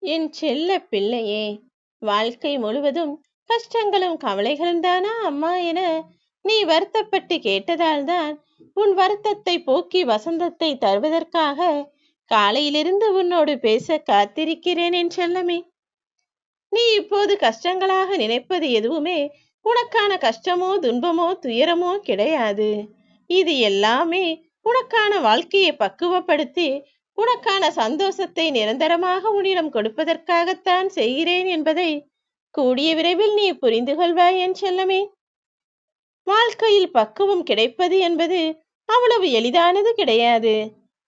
என் செல்ல பிள்ளையே, வாழ்க்கை முழுவதும் கஷ்டங்களும் கவலைகளும் தானா அம்மா என நீ வருத்தப்பட்டு கேட்டதால்தான் உன் வருத்தத்தை போக்கி வசந்தத்தை தருவதற்காக காலையிலிருந்து உன்னோடு பேச காத்திருக்கிறேன் என் செல்லமே. நீ இப்போது கஷ்டங்களாக நினைப்பது எதுவுமே உனக்கான கஷ்டமோ துன்பமோ துயரமோ கிடையாது. இது எல்லாமே உனக்கான வாழ்க்கையை பக்குவப்படுத்தி உனக்கான சந்தோஷத்தை நிரந்தரமாக உன்னிடம் கொடுப்பதற்காகத்தான் செய்கிறேன் என்பதை கூடிய விரைவில் நீ புரிந்து கொள்வாய் என் செல்லமே. வாழ்க்கையில் பக்குவம் கிடைப்பது என்பது அவ்வளவு எளிதானது கிடையாது.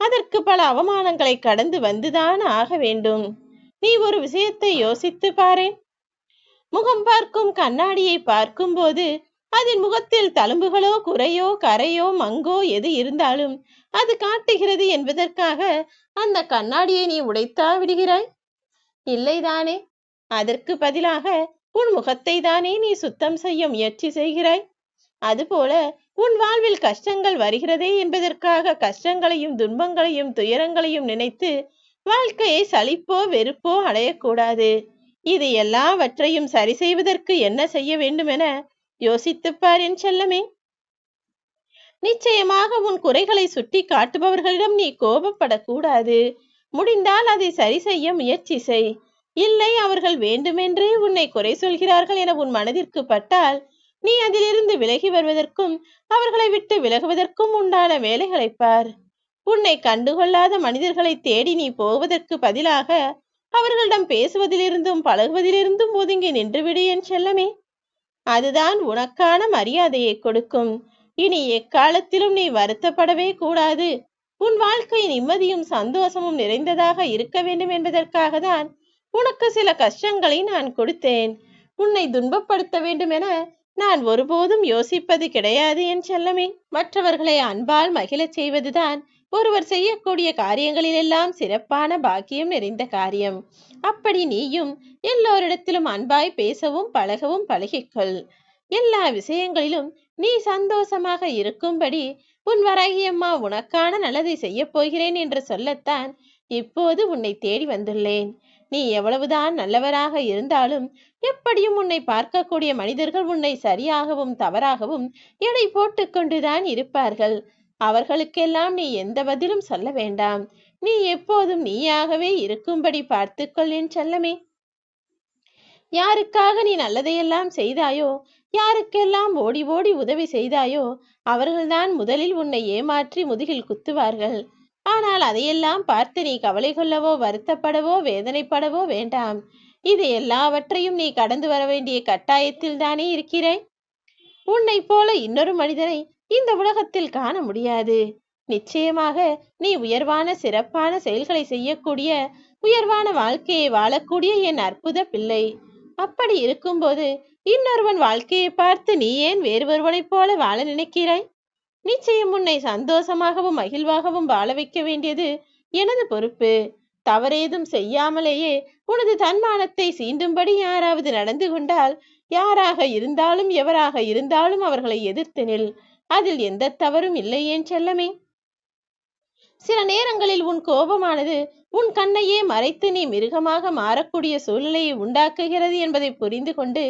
அதற்கு பல அவமானங்களை கடந்து வந்துதான் ஆக வேண்டும். நீ ஒரு விஷயத்தை யோசித்து பாரேன். முகம் பார்க்கும் கண்ணாடியை பார்க்கும் போது அதன் முகத்தில் தழும்புகளோ குறையோ கரையோ மங்கோ எது இருந்தாலும் அது காட்டுகிறது என்பதற்காக அந்த கண்ணாடியை நீ உடைத்தா விடுகிறாய்? இல்லைதானே. அதற்கு பதிலாக உன் முகத்தை தானே நீ சுத்தம் செய்ய முயற்சி செய்கிறாய். அதுபோல உன் வாழ்வில் கஷ்டங்கள் வருகிறதே என்பதற்காக கஷ்டங்களையும் துன்பங்களையும் துயரங்களையும் நினைத்து வாழ்க்கையை சலிப்போ வெறுப்போ அடையக்கூடாது. இது எல்லாவற்றையும் சரி செய்வதற்கு என்ன செய்ய வேண்டும் என யோசித்துப்பார் என் செல்லமே. நிச்சயமாக உன் குறைகளை சுட்டி காட்டுபவர்களிடம் நீ கோபப்படக்கூடாது. முடிந்தால் அதை சரி செய்ய முயற்சி செய். இல்லை, அவர்கள் வேண்டுமென்றே உன்னை குறை சொல்கிறார்கள் என உன் மனதிற்கு பட்டால் நீ அதிலிருந்து விலகி வருவதற்கும் அவர்களை விட்டு விலகுவதற்கும் உண்டான வேலைகளை பார். உன்னை கண்டுகொள்ளாத மனிதர்களை தேடி நீ போவதற்கு பதிலாக அவர்களிடம் பேசுவதிலிருந்தும் பழகுவதிலிருந்தும் ஒதுங்கி நின்றுவிடு என் செல்லமே. அதுதான் உனக்கான மரியாதையை கொடுக்கும். இனி எக்காலத்திலும் நீ வருத்தப்படவே கூடாது. உன் வாழ்க்கை நிம்மதியும் சந்தோஷமும் நிறைந்ததாக இருக்க வேண்டும் என்பதற்காக தான் உனக்கு சில கஷ்டங்களை நான் கொடுத்தேன். உன்னை துன்பப்படுத்த வேண்டும் என நான் ஒருபோதும் யோசிப்பது கிடையாது என் செல்லமே. மற்றவர்களை அன்பால் மகிழச் செய்வதுதான் ஒருவர் செய்யக்கூடிய காரியங்களிலெல்லாம் சிறப்பான பாக்கியம் நிறைந்த காரியம். அப்படி நீயும் எல்லோரிடத்திலும் அன்பாய் பேசவும் பழகவும் பழகிக்கொள். எல்லா விஷயங்களிலும் நீ சந்தோஷமாக இருக்கும்படி உன் வராகியம்மா உனக்கான நல்லதை செய்ய போகிறேன் என்று சொல்லத்தான் இப்போது உன்னை தேடி வந்துள்ளேன். நீ எவ்வளவுதான் நல்லவராக இருந்தாலும் எப்படியும் உன்னை பார்க்கக்கூடிய மனிதர்கள் உன்னை சரியாகவும் தவறாகவும் எடை போட்டு கொண்டுதான் இருப்பார்கள். அவர்களுக்கெல்லாம் நீ எந்த பதிலும் சொல்ல வேண்டாம். நீ எப்போதும் நீயாகவே இருக்கும்படி பார்த்துக்கொள் என் செல்லமே. யாருக்காக நீ நல்லதையெல்லாம் செய்தாயோ, யாருக்கெல்லாம் ஓடி ஓடி உதவி செய்தாயோ, அவர்கள்தான் முதலில் உன்னை ஏமாற்றி முதுகில் குத்துவார்கள். ஆனால் அதையெல்லாம் பார்த்து நீ கவலை கொள்ளவோ வருத்தப்படவோ வேதனைப்படவோ வேண்டாம். இது எல்லாவற்றையும் நீ கடந்து வர வேண்டிய கட்டாயத்தில் தானே இருக்கிறாய். உன்னை போல இன்னொரு மனிதனை இந்த உலகத்தில் காண முடியாது. நிச்சயமாக நீ உயர்வான சிறப்பான செயல்களை செய்யக்கூடிய உயர்வான வாழ்க்கையை வாழக்கூடிய என் அற்புத பிள்ளை. அப்படி இருக்கும்போது இன்னொருவன் வாழ்க்கையை பார்த்து நீ ஏன் வேறு ஒருவனைப் போல வாழ நினைக்கிறாய்? நிச்சயம் உன்னை சந்தோஷமாகவும் மகிழ்வாகவும் வாழ வைக்க வேண்டியது எனது பொறுப்பு. தவறேதும் செய்யாமலேயே உனது தன்மானத்தை சீண்டும்படி யாராவது நடந்து கொண்டால், யாராக இருந்தாலும் எவராக இருந்தாலும் அவர்களை எதிர்த்து நில். அதில் எந்த தவறும் இல்லை என் செல்லமே. சில நேரங்களில் உன் கோபமானது உன் கண்ணையே மறைத்து நீ மிருகமாக மாறக்கூடிய சூழ்நிலையை உண்டாக்குகிறது என்பதை புரிந்து கொண்டு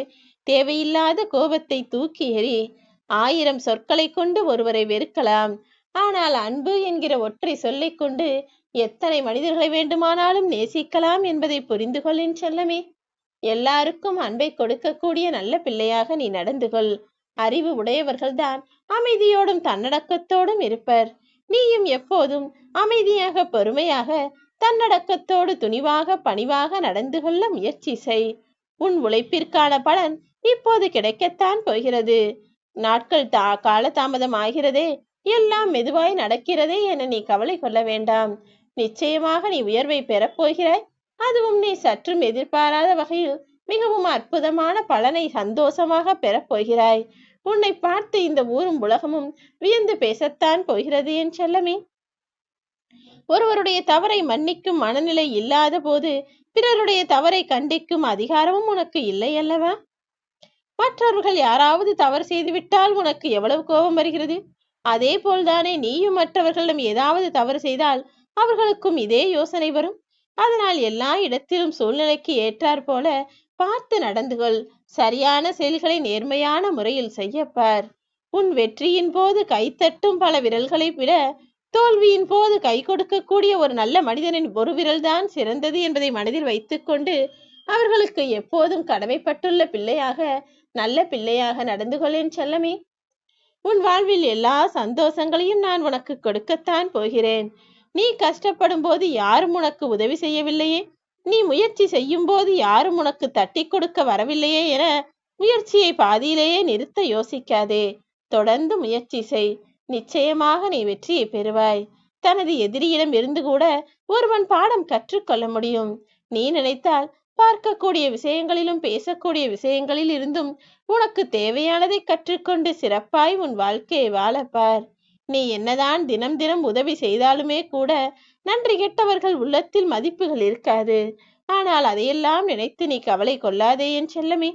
தேவையில்லாத கோபத்தை தூக்கி எறி. 1000 சொற்களை கொண்டு ஒருவரை வெறுக்கலாம். ஆனால் அன்பு என்கிற ஒற்றை சொல்லை கொண்டு எத்தனை மனிதர்களை வேண்டுமானாலும் நேசிக்கலாம் என்பதை புரிந்து கொள் என் செல்லமே. எல்லாருக்கும் அன்பை கொடுக்கக்கூடிய நல்ல பிள்ளையாக நீ நடந்து கொள். அறிவு உடையவர்கள்தான் அமைதியோடும் தன்னடக்கத்தோடும் இருப்பர். நீயும் எப்போதும் அமைதியாக பொறுமையாக தன்னடக்கத்தோடு துணிவாக பணிவாக நடந்து கொள்ள முயற்சி செய். உன் உழைப்பிற்கான பலன் இப்போது கிடைக்கத்தான் போகிறது. நாட்கள் காலதாமதம் ஆகிறதே, எல்லாம் மெதுவாய் நடக்கிறதே என நீ கவலை கொள்ள வேண்டாம். நிச்சயமாக நீ உயர்வை பெறப்போகிறாய். அதுவும் நீ சற்றும் எதிர்பாராத வகையில் மிகவும் அற்புதமான பலனை சந்தோஷமாக பெறப்போகிறாய். உன்னை பார்த்து இந்த ஊரும் உலகமும் வியந்து பேசத்தான் போகிறது என் செல்லமே. ஒருவருடைய தவறை மன்னிக்கும் மனநிலை இல்லாத போது பிறருடைய தவறை கண்டிக்கும் அதிகாரமும் உனக்கு இல்லை அல்லவா? மற்றவர்கள் யாராவது தவறு செய்துவிட்டால் உனக்கு எவ்வளவு கோபம் வருகிறது? அதே போல்தானே நீயும் மற்றவர்களிடம் ஏதாவது தவறு செய்தால் அவர்களுக்கும் இதே யோசனை வரும். அதனால் எல்லா இடத்திலும் சூழ்நிலைக்கு ஏற்றாற் போல பார்த்து நடந்து கொள். சரியான செயல்களை நேர்மையான முறையில் செய்யப்பார். உன் வெற்றியின் போது கைத்தட்டும் பல விரல்களை விட தோல்வியின் போது கை கொடுக்கக்கூடிய ஒரு நல்ல மனிதனின் ஒரு விரல்தான் சிறந்தது என்பதை மனதில் வைத்துக்கொண்டு அவர்களுக்கு எப்போதும் கடமைப்பட்டுள்ள பிள்ளையாக, நல்ல பிள்ளையாக நடந்து கொள்ளேன் செல்லமே. உன் வாழ்வில் எல்லா சந்தோஷங்களையும் நான் உனக்கு கொடுக்கத்தான் போகிறேன். நீ கஷ்டப்படும் போது யாரும் உனக்கு உதவி செய்யவில்லையே, நீ முயற்சி செய்யும் போது யாரும் உனக்கு தட்டி கொடுக்க வரவில்லையே என முயற்சியை பாதியிலேயே நிறுத்த யோசிக்காதே. தொடர்ந்து முயற்சி செய். நிச்சயமாக நீ வெற்றியை பெறுவாய். தனது எதிரியிடம் இருந்து கூட ஒருவன் பாடம் கற்றுக்கொள்ள முடியும். நீ நினைத்தால் பார்க்கக்கூடிய விஷயங்களிலும் பேசக்கூடிய விஷயங்களில் இருந்தும் உனக்கு தேவையானதை கற்றுக்கொண்டு சிறப்பாய் உன் வாழ்க்கையை வாழப்பார். நீ என்னதான் தினம் தினம் உதவி செய்தாலுமே கூட நன்றி கெட்டவர்கள் உள்ளத்தில் மதிப்புகள் இருக்காது. ஆனால் அதையெல்லாம் நினைத்து நீ கவலை கொள்ளாதே என் செல்லமே.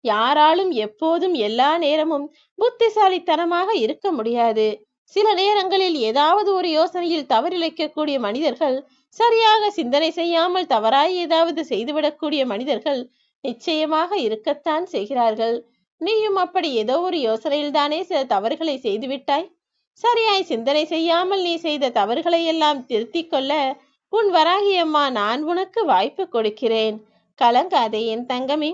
யாராலும் எப்போதும் எல்லா நேரமும் புத்திசாலித்தனமாக இருக்க முடியாது. சில நேரங்களில் ஏதாவது ஒரு யோசனையில் தவறிழைக்கக்கூடிய மனிதர்கள், சரியாக சிந்தனை செய்யாமல் தவறாய் ஏதாவது செய்துவிடக்கூடிய மனிதர்கள் நிச்சயமாக இருக்கத்தான் செய்கிறார்கள். நீயும் அப்படி ஏதோ ஒரு யோசனையில் தானே சில தவறுகளை செய்துவிட்டாய். சரியாய் சிந்தனை செய்யாமல் நீ செய்த தவறுகளை எல்லாம் திருத்திக் கொள்ள உன் வராகி அம்மா நான் உனக்கு வாய்ப்பு கொடுக்கிறேன். கலங்காதே என் தங்கமே.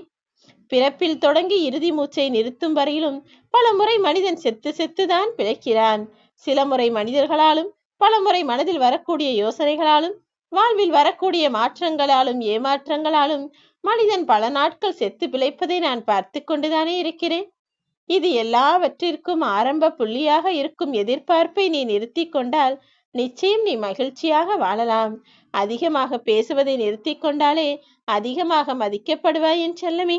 பிறப்பில் தொடங்கி இறுதி மூச்சை நிறுத்தும் வரையிலும் பல முறை மனிதன் செத்து செத்துதான் பிழைக்கிறான். சில முறை மனிதர்களாலும், பல முறை மனதில் வரக்கூடிய யோசனைகளாலும், வாழ்வில் வரக்கூடிய மாற்றங்களாலும் ஏமாற்றங்களாலும் மனிதன் பல நாட்கள் செத்து பிழைப்பதை நான் பார்த்து கொண்டுதானே இருக்கிறேன். இது எல்லாவற்றிற்கும் ஆரம்ப புள்ளியாக இருக்கும் எதிர்பார்ப்பை நீ நிறுத்தி கொண்டால் நிச்சயம் நீ மகிழ்ச்சியாக வாழலாம். அதிகமாக பேசுவதை நிறுத்தி கொண்டாலே அதிகமாக மதிக்கப்படுவாய் என் செல்லமே.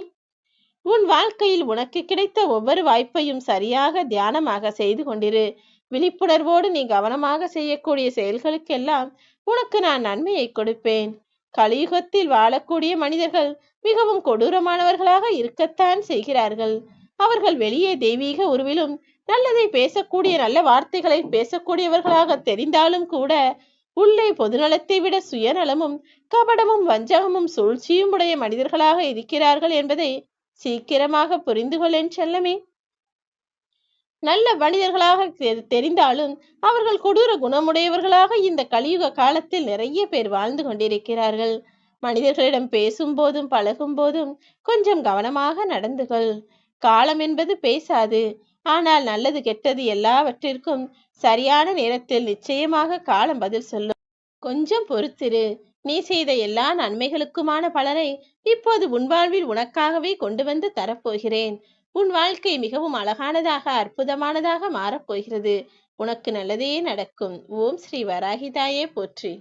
உன் வாழ்க்கையில் உனக்கு கிடைத்த ஒவ்வொரு வாய்ப்பையும் சரியாக தியானமாக செய்து கொண்டிரு. விழிப்புணர்வோடு நீ கவனமாக செய்யக்கூடிய செயல்களுக்கெல்லாம் உனக்கு நான் நன்மையை கொடுப்பேன். கலியுகத்தில் வாழக்கூடிய மனிதர்கள் மிகவும் கொடூரமானவர்களாக இருக்கத்தான் செய்கிறார்கள். அவர்கள் வெளியே தெய்வீக உருவிலும் நல்லதை பேசக்கூடிய, நல்ல வார்த்தைகளை பேசக்கூடியவர்களாக தெரிந்தாலும் கூட உள்ளே பொதுநலத்தை விட சுயநலமும் கபடமும் வஞ்சகமும் சூழ்ச்சியும் உடைய மனிதர்களாக இருக்கிறார்கள் என்பதை சீக்கிரமாக புரிந்து கொள்ளேன் செல்லமே. நல்ல மனிதர்களாக தெரிந்தாலும் அவர்கள் கொடூர குணமுடையவர்களாக இந்த கலியுக காலத்தில் நிறைய பேர் வாழ்ந்து கொண்டிருக்கிறார்கள். மனிதர்களிடம் பேசும் போதும் பழகும் போதும் கொஞ்சம் கவனமாக நடந்து கொள். காலம் என்பது பேசாது. ஆனால் நல்லது கெட்டது எல்லாவற்றிற்கும் சரியான நேரத்தில் நிச்சயமாக காலம் பதில் சொல்லும். கொஞ்சம் பொறுத்திரு. நீ செய்த எல்லா நன்மைகளுக்குமான பலனை இப்போது உன் வாழ்வில் உனக்காகவே கொண்டு வந்து தரப்போகிறேன். உன் வாழ்க்கை மிகவும் அழகானதாக, அற்புதமானதாக மாறப்போகிறது. உனக்கு நல்லதே நடக்கும். ஓம் ஸ்ரீ வராகிதாயே போற்றி.